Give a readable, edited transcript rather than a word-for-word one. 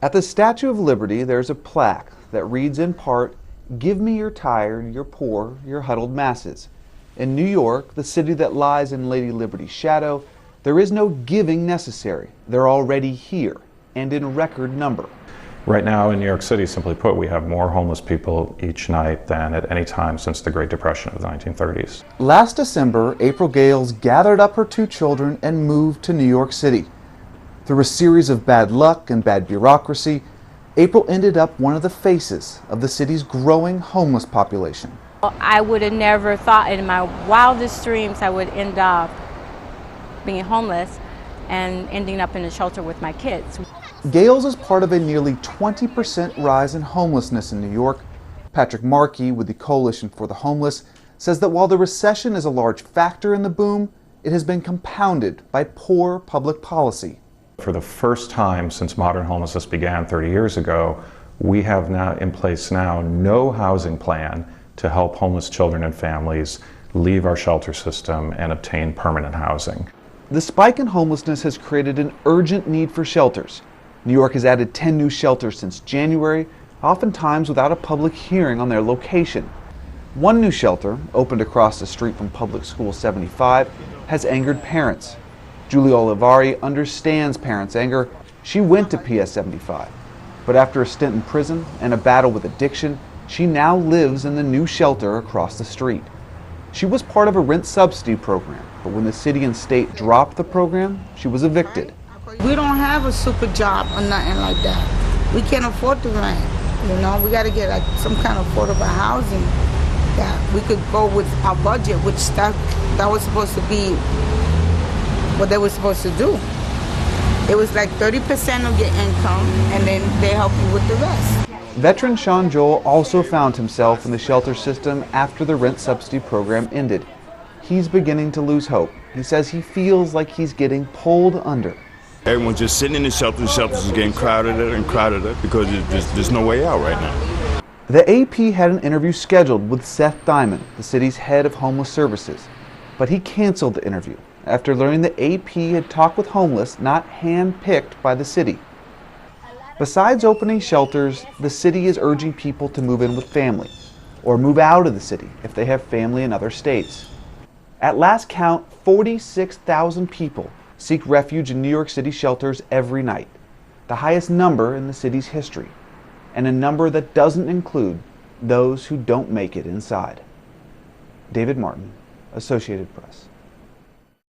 At the Statue of Liberty, there's a plaque that reads in part, "Give me your tired, your poor, your huddled masses." In New York, the city that lies in Lady Liberty's shadow, there is no giving necessary. They're already here, and in record number. Right now in New York City, simply put, we have more homeless people each night than at any time since the Great Depression of the 1930s. Last December, April Gales gathered up her 2 children and moved to New York City. Through a series of bad luck and bad bureaucracy, April ended up one of the faces of the city's growing homeless population. I would have never thought in my wildest dreams I would end up being homeless and ending up in a shelter with my kids. Gales is part of a nearly 20% rise in homelessness in New York. Patrick Markey with the Coalition for the Homeless says that while the recession is a large factor in the boom, it has been compounded by poor public policy. For the first time since modern homelessness began 30 years ago, we have now in place no housing plan to help homeless children and families leave our shelter system and obtain permanent housing. The spike in homelessness has created an urgent need for shelters. New York has added 10 new shelters since January, oftentimes without a public hearing on their location. One new shelter, opened across the street from Public School 75, has angered parents. Julie Olivari understands parents' anger. She went to PS 75, but after a stint in prison and a battle with addiction, she now lives in the new shelter across the street. She was part of a rent subsidy program, but when the city and state dropped the program, she was evicted. We don't have a super job or nothing like that. We can't afford to rent. We got to get like some kind of affordable housing that we could go with our budget, which that was supposed to be what they were supposed to do. It was like 30% of your income, and then they help you with the rest. Veteran Sean Joel also found himself in the shelter system after the rent subsidy program ended. He's beginning to lose hope. He says he feels like he's getting pulled under. Everyone's just sitting in the shelters is getting crowded and crowded because there's no way out right now. The AP had an interview scheduled with Seth Diamond, the city's head of homeless services, but he canceled the interview after learning the AP had talked with homeless not hand-picked by the city. Besides opening shelters, the city is urging people to move in with family or move out of the city if they have family in other states. At last count, 46,000 people seek refuge in New York City shelters every night, the highest number in the city's history, and a number that doesn't include those who don't make it inside. David Martin, Associated Press.